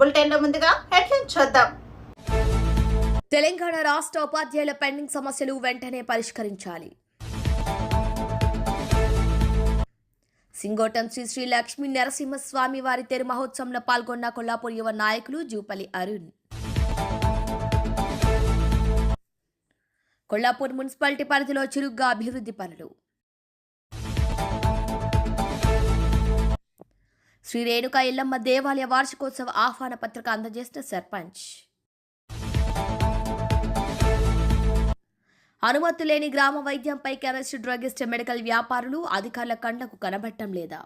బులెటిన్లో ముందుగా హెడ్లైన్ చూద్దాం. తెలంగాణ రాష్ట్ర ఉపాధ్యాయుల పెండింగ్ సమస్యలు వెంటనే పరిష్కరించాలి. సింగోటం శ్రీ లక్ష్మీ నరసింహస్వామి వారి తేరు మహోత్సవంలో పాల్గొన్న కొల్లాపూర్ యువ నాయకులు జూపల్లి అరుణ్. కొల్లాపూర్ మున్సిపాలిటీ పరిధిలో చురుగ్గా అభివృద్ధి పనులు. శ్రీ రేణుకా ఎల్లమ్మ దేవాలయ వార్షికోత్సవ ఆహ్వాన పత్రిక అందజేసిన సర్పంచ్. అనుమతి లేని గ్రామ వైద్యంపై కెమిస్ట్, డ్రగిస్ట్, మెడికల్ వ్యాపారులు అధికారుల కండ్లకు కనబట్టం లేదా?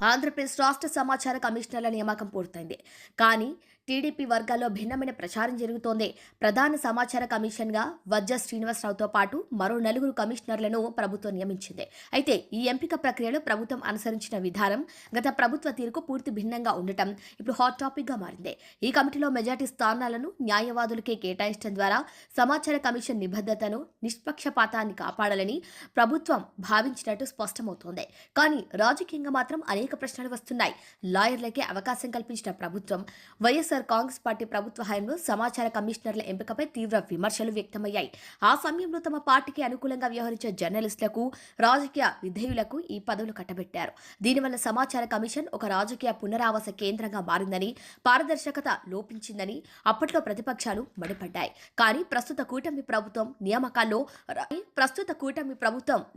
ఆంధ్రప్రదేశ్ రాష్ట్ర సమాచార కమిషనర్ల నియామకం పూర్తయింది. కానీ టీడీపీ వర్గాల్లో భిన్నమైన ప్రచారం జరుగుతోంది. ప్రధాన సమాచార కమిషన్గా వజ్జ శ్రీనివాసరావుతో పాటు మరో 4 కమిషనర్లను ప్రభుత్వం నియమించింది. అయితే ఈ ఎంపిక ప్రక్రియలో ప్రభుత్వం అనుసరించిన విధానం గత ప్రభుత్వ తీరుకు పూర్తి భిన్నంగా ఉండటం ఇప్పుడు హాట్ టాపిక్గా మారింది. ఈ కమిటీలో మెజార్టీ స్థానాలను న్యాయవాదులకే కేటాయించడం ద్వారా సమాచార కమిషన్ నిబద్ధతను, నిష్పక్షపాతాన్ని కాపాడాలని ప్రభుత్వం భావించినట్టు స్పష్టమవుతోంది. కానీ రాజకీయంగా మాత్రం అనేక ప్రశ్నలు వస్తున్నాయి. లాయర్లకే అవకాశం కల్పించిన ప్రభుత్వం వైఎస్ఆర్ కాంగ్రెస్ పార్టీ ప్రభుత్వ హయాంలో సమాచార కమిషనర్ల ఎంపికపై తీవ్ర విమర్శలు వ్యక్తమయ్యాయి. ఆ సమయంలో తమ పార్టీకి అనుకూలంగా వ్యవహరించే జర్నలిస్టులకు, రాజకీయ విధేయులకు ఈ పదవులు కట్టబెట్టారు. దీనివల్ల సమాచార కమిషన్ ఒక రాజకీయ పునరావాస కేంద్రంగా మారిందని, పారదర్శకత లోపించిందని అప్పట్లో ప్రతిపక్షాలు మండిపడ్డాయి. కానీ ప్రస్తుత కూటమి ప్రభుత్వం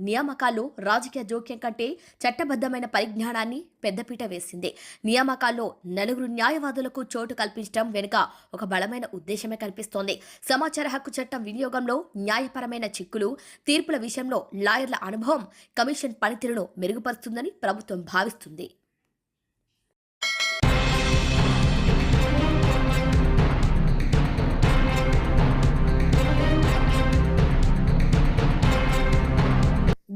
నియామకాల్లో రాజకీయ జోక్యం కంటే చట్టబద్ధమైన పరిజ్ఞానాన్ని పెద్దపీట వేసింది. నియామకాల్లో 4 న్యాయవాదులకు చోటు కల్పించడం వెనుక ఒక బలమైన ఉద్దేశమే కనిపిస్తోంది. సమాచార హక్కు చట్టం వినియోగంలో న్యాయపరమైన చిక్కులు, తీర్పుల విషయంలో లాయర్ల అనుభవం కమిషన్ పనితీరును మెరుగుపరుస్తుందని ప్రభుత్వం భావిస్తుంది.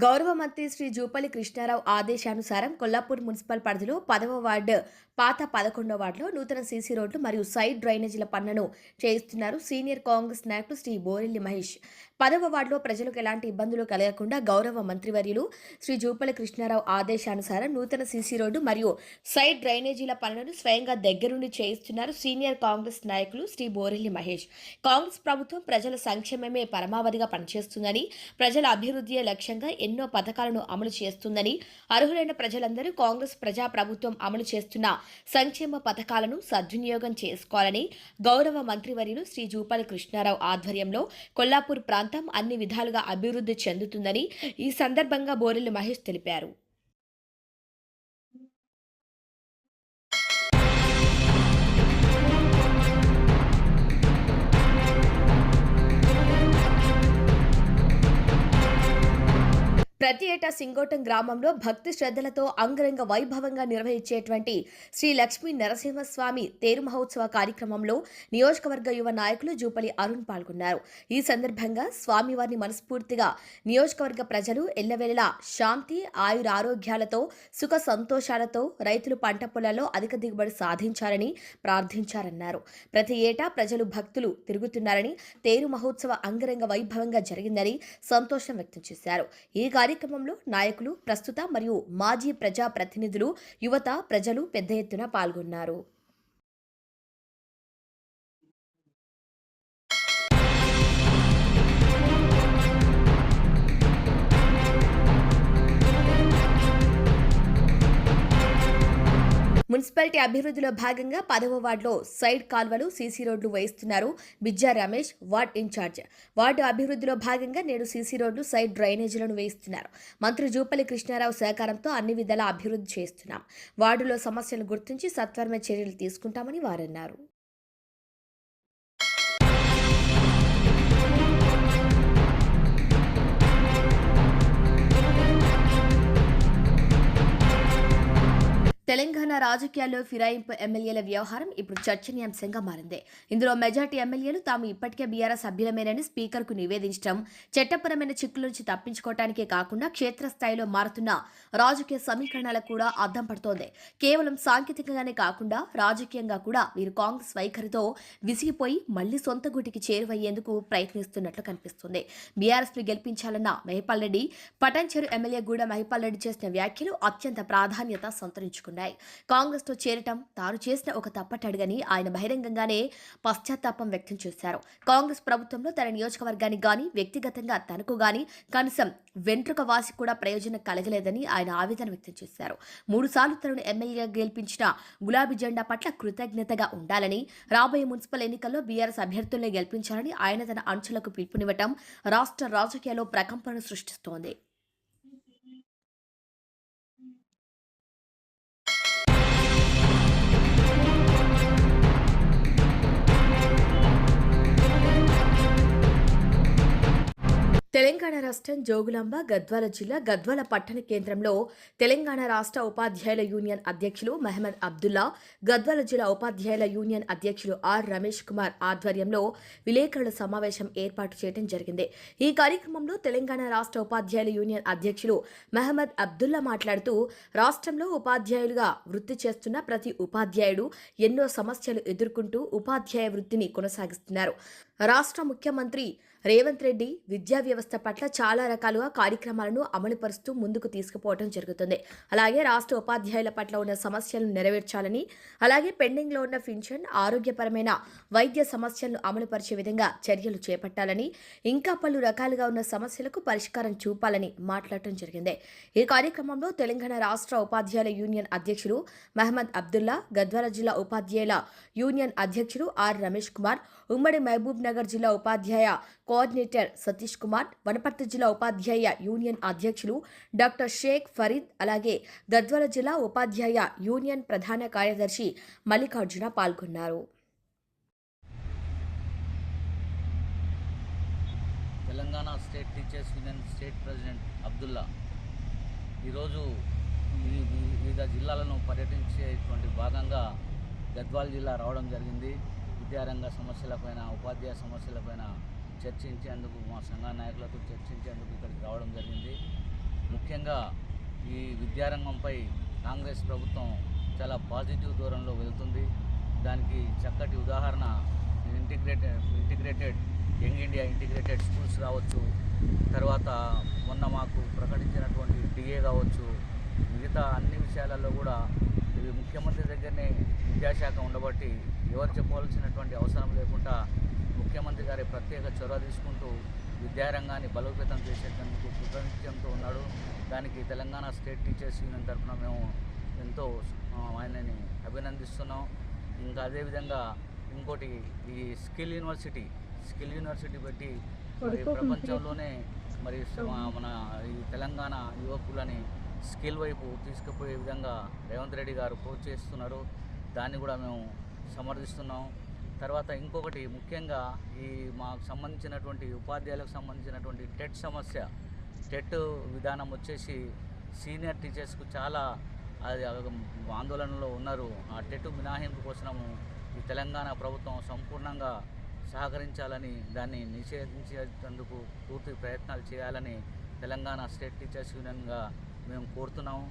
గౌరవ మంత్రి శ్రీ జూపల్లి కృష్ణారావు ఆదేశానుసారం కొల్లాపూర్ మున్సిపల్ పరిధిలో 10వ వార్డు, పాత 11వ వార్డులో నూతన సీసీ రోడ్లు మరియు సైడ్ డ్రైనేజీల పనులను చేయిస్తున్నారు సీనియర్ కాంగ్రెస్ నాయకులు శ్రీ బోరెల్లి మహేష్. 10వ వార్డులో ప్రజలకు ఎలాంటి ఇబ్బందులు కలగకుండా గౌరవ మంత్రివర్యులు శ్రీ జూపల్లి కృష్ణారావు ఆదేశానుసారం నూతన సీసీ రోడ్డు మరియు సైడ్ డ్రైనేజీల పనులను స్వయంగా దగ్గరుండి చేయిస్తున్నారు సీనియర్ కాంగ్రెస్ నాయకులు శ్రీ బోరెల్లి మహేష్. కాంగ్రెస్ ప్రభుత్వం ప్రజల సంక్షేమమే పరమావధిగా పనిచేస్తుందని, ప్రజల అభివృద్ధియే లక్ష్యంగా ఎన్నో పథకాలను అమలు చేస్తుందని, అర్హులైన ప్రజలందరూ కాంగ్రెస్ ప్రజా ప్రభుత్వం అమలు చేస్తున్న సంక్షేమ పథకాలను సద్వినియోగం చేసుకోవాలని గౌరవ మంత్రివర్యులు శ్రీ జూపల్లి కృష్ణారావు ఆధ్వర్యంలో కొల్లాపూర్ ప్రాంతం అన్ని విధాలుగా అభివృద్ధి చెందుతుందని ఈ సందర్భంగా బోరెల్లి మహేష్ తెలిపారు. ప్రతి ఏటా సింగోటం గ్రామంలో భక్తి శ్రద్ధలతో అంగరంగ వైభవంగా నిర్వహించేటువంటి శ్రీ లక్ష్మీ నరసింహస్వామి తేరు మహోత్సవ కార్యక్రమంలో నియోజకవర్గ యువ నాయకులు జూపల్లి అరుణ్ పాల్గొన్నారు. ఈ సందర్భంగా స్వామివారిని మనస్ఫూర్తిగా నియోజకవర్గ ప్రజలు ఎల్లవేళలా శాంతి, ఆయురారోగ్యాలతో, సుఖ సంతోషాలతో రైతులు పంట పొలాల్లో అధిక దిగుబడి సాధించాలని ప్రార్థించారన్నారు. ప్రతి ఏటా ప్రజలు, భక్తులు తిరుగుతున్నారని, తేరు మహోత్సవ అంగరంగ వైభవంగా జరిగిందని సంతోషం వ్యక్తం చేశారు. ఈ కార్యక్రమంలో నాయకులు, ప్రస్తుత మరియు మాజీ ప్రజా ప్రతినిధులు, యువత, ప్రజలు పెద్ద ఎత్తున పాల్గొన్నారు. మున్సిపాలిటీ అభివృద్ధిలో భాగంగా 10వ వార్డులో సైడ్ కాల్వలు, సీసీ రోడ్లు వేయిస్తున్నారు Bijja Ramesh, ward in charge. Ward అభివృద్ధిలో భాగంగా నేడు సీసీ రోడ్లు, సైడ్ డ్రైనేజీలను వేయిస్తున్నారు. మంత్రి జూపల్లి కృష్ణారావు సహకారంతో అన్ని విధాలా అభివృద్ధి చేస్తున్నాం. వార్డులో సమస్యలు గుర్తించి సత్వరమే చర్యలు తీసుకుంటామని వారన్నారు. తెలంగాణ రాజకీయాల్లో ఫిరాయింపు ఎమ్మెల్యేల వ్యవహారం ఇప్పుడు చర్చనీయాంశంగా మారింది. ఇందులో మెజార్టీ ఎమ్మెల్యేలు తాము ఇప్పటికే బీఆర్ఎస్ సభ్యులమేనని స్పీకర్కు నివేదించడం, చట్టపరమైన చిక్కుల నుంచి తప్పించుకోవటానికే కాకుండా క్షేత్రస్థాయిలో మారుతున్న రాజకీయ సమీకరణాలకు కూడా అద్దం పడుతోంది. కేవలం సాంకేతికంగానే కాకుండా రాజకీయంగా కూడా వీరు కాంగ్రెస్ వైఖరితో విసిగిపోయి మళ్లీ సొంత గూటికి చేరువయ్యేందుకు ప్రయత్నిస్తున్నట్లు కనిపిస్తుంది. బీఆర్ఎస్ ను గెలిపించాలన్న మహిపాల్ రెడ్డి, పటాన్చెరు ఎమ్మెల్యే గూడ మహిపాల్ రెడ్డి చేసిన వ్యాఖ్యలు అత్యంత ప్రాధాన్యత సంతరించుకున్నాయి. కాంగ్రెస్ తో చేరటం తాను చేసిన ఒక తప్పటడుగని ఆయన బహిరంగంగానే పశ్చాత్తాపం వ్యక్తం చేశారు. కాంగ్రెస్ ప్రభుత్వంలో తన నియోజకవర్గానికి గాని వ్యక్తిగతంగా తనకు గాని కనీసం వెంట్రుక వాసి కూడా ప్రయోజనం కలగలేదని ఆయన ఆవేదన వ్యక్తం చేశారు. 3 సార్లు తనను ఎమ్మెల్యేగా గెలిపించిన గులాబీ జెండా పట్ల కృతజ్ఞతగా ఉండాలని, రాబోయే మున్సిపల్ ఎన్నికల్లో బీఆర్ఎస్ అభ్యర్థుల్ని గెలిపించాలని ఆయన తన అంచులకు పిలుపునివ్వటం రాష్ట్ర రాజకీయాల్లో ప్రకంపనలు సృష్టిస్తోంది. తెలంగాణ రాష్ట్రం జోగులాంబ గద్వాల జిల్లా గద్వాల పట్టణ కేంద్రంలో తెలంగాణ రాష్ట్ర ఉపాధ్యాయుల యూనియన్ అధ్యక్షులు మహమ్మద్ అబ్దుల్లా, గద్వాల జిల్లా ఉపాధ్యాయుల యూనియన్ అధ్యక్షులు ఆర్ రమేష్ కుమార్ ఆధ్వర్యంలో విలేకరుల సమావేశం ఏర్పాటు చేయడం జరిగింది. ఈ కార్యక్రమంలో తెలంగాణ రాష్ట్ర ఉపాధ్యాయుల యూనియన్ అధ్యక్షులు మహమ్మద్ అబ్దుల్లా మాట్లాడుతూ, రాష్ట్రంలో ఉపాధ్యాయులుగా వృత్తి చేస్తున్న ప్రతి ఉపాధ్యాయుడు ఎన్నో సమస్యలు ఎదుర్కొంటూ ఉపాధ్యాయ వృత్తిని కొనసాగిస్తున్నారు. రాష్ట్ర ముఖ్యమంత్రి రేవంత్ రెడ్డి విద్యా వ్యవస్థ పట్ల చాలా రకాలుగా కార్యక్రమాలను అమలుపరుస్తూ ముందుకు తీసుకుపోవడం జరుగుతుంది. అలాగే రాష్ట్ర ఉపాధ్యాయుల పట్ల ఉన్న సమస్యలను నెరవేర్చాలని, అలాగే పెండింగ్లో ఉన్న పింఛన్, ఆరోగ్యపరమైన వైద్య సమస్యలను అమలుపరిచే విధంగా చర్యలు చేపట్టాలని, ఇంకా పలు రకాలుగా ఉన్న సమస్యలకు పరిష్కారం చూపాలని మాట్లాడటం జరిగింది. ఈ కార్యక్రమంలో తెలంగాణ రాష్ట్ర ఉపాధ్యాయుల యూనియన్ అధ్యక్షులు మహమ్మద్ అబ్దుల్లా, గద్వాల జిల్లా ఉపాధ్యాయుల యూనియన్ అధ్యక్షులు ఆర్ రమేష్ కుమార్, ఉమ్మడి మహబూబ్ నగర్ జిల్లా ఉపాధ్యాయ కోఆర్డినేటర్ సతీష్ కుమార్, వనపర్తి జిల్లా ఉపాధ్యాయ యూనియన్ అధ్యక్షులు డాక్టర్ షేక్ ఫరీద్, అలాగే గద్వాల జిల్లా ఉపాధ్యాయ యూనియన్ ప్రధాన కార్యదర్శి మల్లికార్జున పాల్గొన్నారు. Telangana state teachers union state president Abdullah ఈరోజు వివిధ జిల్లాలను పర్యటించేటువంటి భాగంగా గద్వాల జిల్లా రావడం జరిగింది. విద్యారంగ సమస్యలపైన, ఉపాధ్యాయ సమస్యలపైన చర్చించేందుకు, మా సంఘ నాయకులతో చర్చించేందుకు ఇక్కడికి రావడం జరిగింది. ముఖ్యంగా ఈ విద్యారంగంపై కాంగ్రెస్ ప్రభుత్వం చాలా పాజిటివ్ దూరంలో వెళ్తుంది. దానికి చక్కటి ఉదాహరణ integrated young India integrated schools కావచ్చు, తర్వాత మొన్న మాకు ప్రకటించినటువంటి డిఏ కావచ్చు, మిగతా అన్ని విషయాలలో కూడా ఇవి ముఖ్యమంత్రి దగ్గరనే విద్యాశాఖ ఉండబట్టి ఎవరు చెప్పవలసినటువంటి అవసరం లేకుండా ముఖ్యమంత్రి గారి ప్రత్యేక చొరవ తీసుకుంటూ విద్యారంగాన్ని బలోపేతం చేసేందుకు కృతజ్ఞతతో ఉన్నాడు. దానికి తెలంగాణ స్టేట్ టీచర్స్ యూనియన్ తరఫున మేము ఎంతో ఆయనని అభినందిస్తున్నాం. ఇంకా అదేవిధంగా ఇంకోటి ఈ స్కిల్ యూనివర్సిటీ పెట్టి మరి ప్రపంచంలోనే మరి మన ఈ తెలంగాణ యువకులని స్కిల్ వైపు తీసుకుపోయే విధంగా రేవంత్ రెడ్డి గారు ప్రోత్సహిస్తున్నారు. దాన్ని కూడా మేము సమర్థిస్తున్నాం. తర్వాత ఇంకొకటి ముఖ్యంగా ఈ మాకు సంబంధించినటువంటి ఉపాధ్యాయులకు సంబంధించినటువంటి టెట్ విధానం వచ్చేసి సీనియర్ టీచర్స్కు చాలా అది ఆందోళనలో ఉన్నారు. ఆ టెట్ మినహాయింపు కోసము ఈ తెలంగాణ ప్రభుత్వం సంపూర్ణంగా సహకరించాలని, దాన్ని నిషేధించేందుకు పూర్తి ప్రయత్నాలు చేయాలని తెలంగాణ స్టేట్ టీచర్స్ యూనియన్గా మేము కోరుతున్నాము.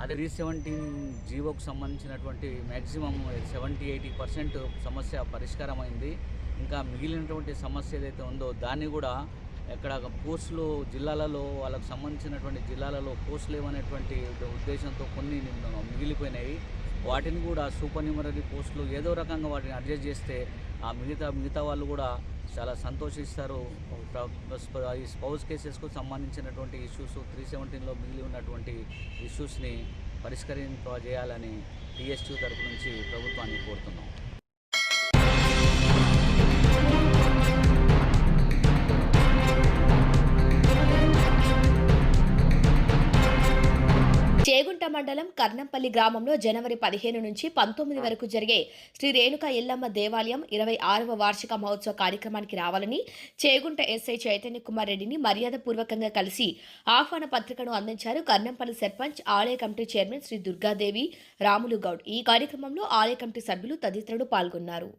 అదే 317 జీవోకు సంబంధించినటువంటి మ్యాక్సిమం 70-80% సమస్య పరిష్కారమైంది. ఇంకా మిగిలినటువంటి సమస్య ఏదైతే ఉందో దాన్ని కూడా ఎక్కడ పోస్టులు జిల్లాలలో వాళ్ళకు సంబంధించినటువంటి జిల్లాలలో పోస్టులు లేవనేటువంటి ఉద్దేశంతో కొన్ని మిగిలిపోయినాయి. వాటిని కూడా సూపర్ న్యూమరీ పోస్టులు ఏదో రకంగా వాటిని అడ్జస్ట్ చేస్తే ఆ మిగతా వాళ్ళు కూడా చాలా సంతోషిస్తారు. ఈ స్పౌస్ కేసెస్కు సంబంధించినటువంటి ఇష్యూస్ 317లో మిగిలి ఉన్నటువంటి ఇష్యూస్ని పరిష్కరింపజేయాలని టీఎస్యూ తరపు నుంచి ప్రభుత్వాన్ని కోరుతున్నాం. చేగుంట మండలం కర్నంపల్లి గ్రామంలో జనవరి 15 నుంచి 19 వరకు జరిగే శ్రీ రేణుక ఎల్లమ్మ దేవాలయం 26వ వార్షిక మహోత్సవ కార్యక్రమానికి రావాలని చేగుంట ఎస్ఐ చైతన్య కుమార్ రెడ్డిని మర్యాదపూర్వకంగా కలిసి ఆహ్వాన పత్రికను అందించారు కర్నంపల్లి సర్పంచ్ ఆలయ కమిటీ చైర్మన్ శ్రీ దుర్గాదేవి రాములు గౌడ్. ఈ కార్యక్రమంలో ఆలయ కమిటీ సభ్యులు తదితరులు పాల్గొన్నారు.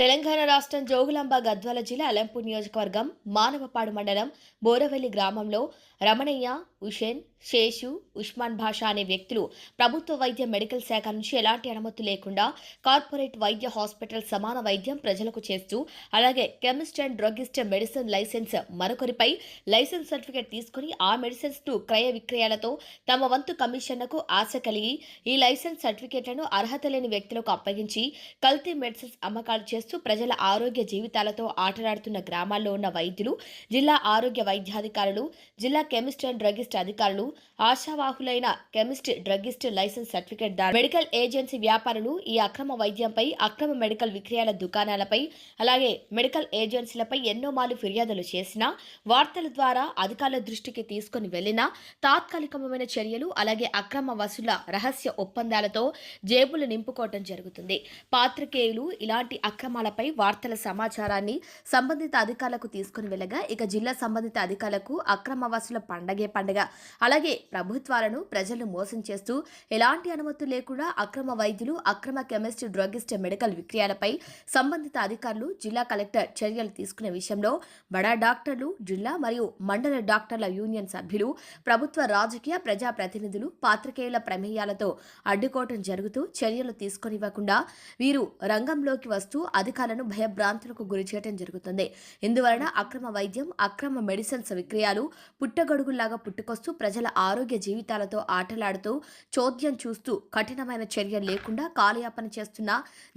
తెలంగాణ రాష్ట్రం జోగులాంబ గద్వాల జిల్లా అలంపూర్ నియోజకవర్గం మానవపాడు మండలం బోరవెల్లి గ్రామంలో రమణయ్య, హుషేన్, శేషు, ఉస్మాన్ భాషా అనే వ్యక్తులు ప్రభుత్వ వైద్య మెడికల్ శాఖ నుంచి ఎలాంటి అనుమతి లేకుండా కార్పొరేట్ వైద్య హాస్పిటల్ సమాన వైద్యం ప్రజలకు చేస్తూ అలాగే chemist and druggist medicine licence మరొకరిపై లైసెన్స్ సర్టిఫికేట్ తీసుకుని ఆ మెడిసిన్స్ ను క్రయ విక్రయాలతో తమ వంతు కమిషన్లకు ఆశ కలిగి ఈ లైసెన్స్ సర్టిఫికేట్లను అర్హత లేని వ్యక్తులకు అప్పగించి కల్తీ మెడిసిన్స్ అమ్మకాలు చేస్తూ ప్రజల ఆరోగ్య జీవితాలతో ఆటలాడుతున్న గ్రామాల్లో ఉన్న వైద్యులు, జిల్లా ఆరోగ్య వైద్యాధికారులు, జిల్లా కెమిస్ట్ అండ్ డ్రగిస్ట్ అధికారులు, ఆశావాహులైన కెమిస్ట్ డ్రగిస్ట్ లైసెన్స్ సర్టిఫికేట్ దారు, మెడికల్ ఏజెన్సీ వ్యాపారులు ఈ అక్రమ వైద్యంపై, అక్రమ మెడికల్ విక్రయాల దుకాణాలపై అలాగే మెడికల్ ఏజెన్సీలపై ఎన్నో మాలు ఫిర్యాదులు చేసినా వార్తల ద్వారా అధికారుల దృష్టికి తీసుకుని వెళ్లినా తాత్కాలికమైన చర్యలు అలాగే అక్రమ వసూళ్ల రహస్య ఒప్పందాలతో జేబులు నింపుకోవటం జరుగుతుంది. పాత్రికేయులు ఇలాంటి అక్రమాలపై వార్తల సమాచారాన్ని సంబంధిత అధికారులకు తీసుకుని వెళ్ళగా ఇక జిల్లా సంబంధిత అధికారులకు అక్రమ వసూల పండగే పండగ. అలాగే ప్రభుత్వాలను ప్రజలను మోసం చేస్తూ ఎలాంటి అనుమతులు లేకుండా అక్రమ వైద్యులు, అక్రమ కెమిస్ట్, డ్రగిస్ట్ మెడికల్ విక్రయాలపై సంబంధిత అధికారులు, జిల్లా కలెక్టర్ చర్యలు తీసుకునే విషయంలో బడా డాక్టర్లు, జిల్లా మరియు మండల డాక్టర్ల యూనియన్ సభ్యులు, ప్రభుత్వ రాజకీయ ప్రజా ప్రతినిధులు పాత్రికేయుల ప్రమేయాలతో అడ్డుకోవటం జరుగుతూ చర్యలు తీసుకొనివ్వకుండా వీరు రంగంలోకి వస్తూ అధికారులను భయభ్రాంతులకు గురి చేయడం జరుగుతుంది. ఇందువలన అక్రమ వైద్యం, అక్రమ మెడిసిన్స్ విక్రయాలు పుట్టగొడుగుల్లాగా పుట్టుకొస్తూ ప్రజల ఆరోగ్య జీవితాలతో ఆటలాడుతూ చోద్యం చూస్తూ కఠినమైన చర్యలు లేకుండా కాలయాపన చేస్తున్న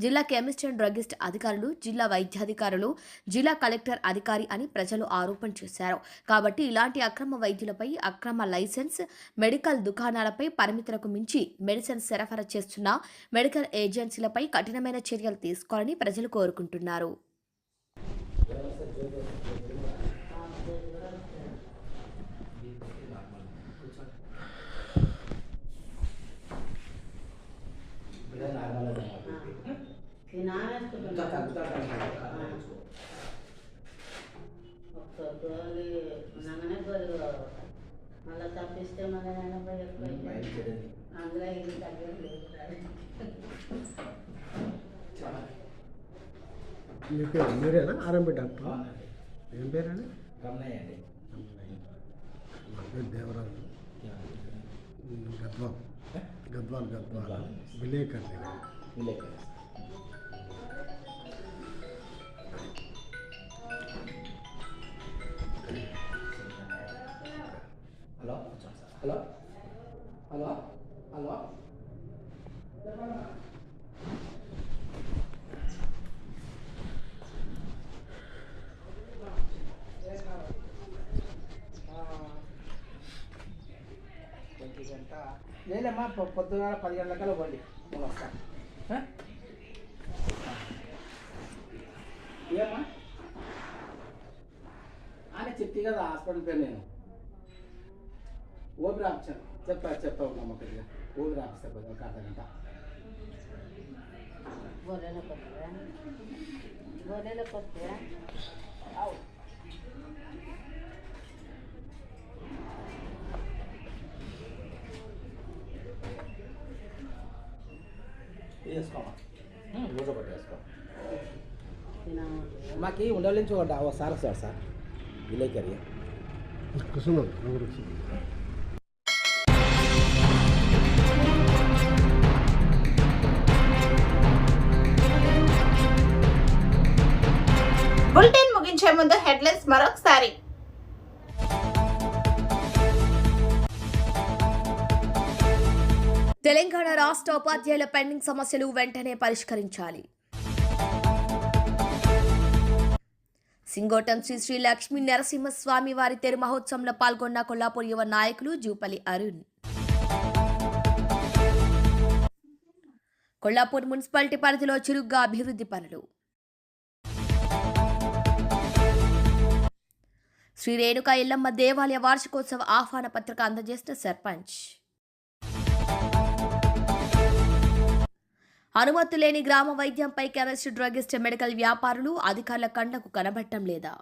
జిల్లా కెమిస్ట్ అండ్ డ్రగిస్ట్ అధికారులు, జిల్లా వైద్యాధికారులు, జిల్లా కలెక్టర్ అధికారి అని ప్రజలు ఆరోపణ చేశారు. కాబట్టి ఇలాంటి అక్రమ వైద్యులపై, అక్రమ లైసెన్స్ మెడికల్ దుకాణాలపై, పరిమితులకు మించి మెడిసిన్ సరఫరా చేస్తున్న మెడికల్ ఏజెన్సీలపై కఠినమైన చర్యలు తీసుకోవాలని ప్రజలు కోరుకుంటున్నారు. మళ్ళీ తప్పిస్తే మళ్ళీ అందులో ఇది తగ్గలేదు. మీ పేరు మీరేనా? ఆర్ఎంపీ డాక్టర్ ఏం పేరండి? రమణయ్య అండి. నా పేరు దేవరాజు, గద్వాల్ విలేకర్. హలో హలో హలో హలో లేదమ్మా, పొద్దున 10 గంటలకల్లా పోండి, నేను వస్తాను. ఏమ్మా అని చెప్తే కదా హాస్పిటల్ పేరు. నేను ఓపి రాపించాను, చెప్తా ఉన్నాం అక్కడికి. ఓపి రాపిస్తా ఒక అర్ధగంట. గొర్రెల కొత్తగా వేసుకోమా, రోజు ఒకటి వేసుకో. మాకు ఉండల నుంచి ఒకసారి వస్తారు సార్ విలేకరి కూర్చున్నాం. బులెటిన్ ముగించే ముందు హెడ్లైన్స్ మరొకసారి. తెలంగాణ రాష్ట్ర ఉపాధ్యాయుల పెండింగ్ సమస్యలు వెంటనే పరిష్కరించాలి. సింగోటం శ్రీ శ్రీ లక్ష్మీ నరసింహస్వామి వారి తెరు మహోత్సవంలో పాల్గొన్న కొల్లాపూర్ యువ నాయకులు జూపల్లి అరుణ్. కొల్లాపూర్ మున్సిపాలిటీ పరిధిలో చురుగ్గా అభివృద్ధి పనులు. శ్రీ రేణుకా ఎల్లమ్మ దేవాలయ వార్షికోత్సవ ఆహ్వాన పత్రిక అందజేసిన సర్పంచ్. అనుమతి లేని గ్రామ వైద్యంపై కెమిస్ట్, డ్రగిస్ట్, మెడికల్ వ్యాపారులు అధికారుల కండ్లకు కనబడటం లేదా?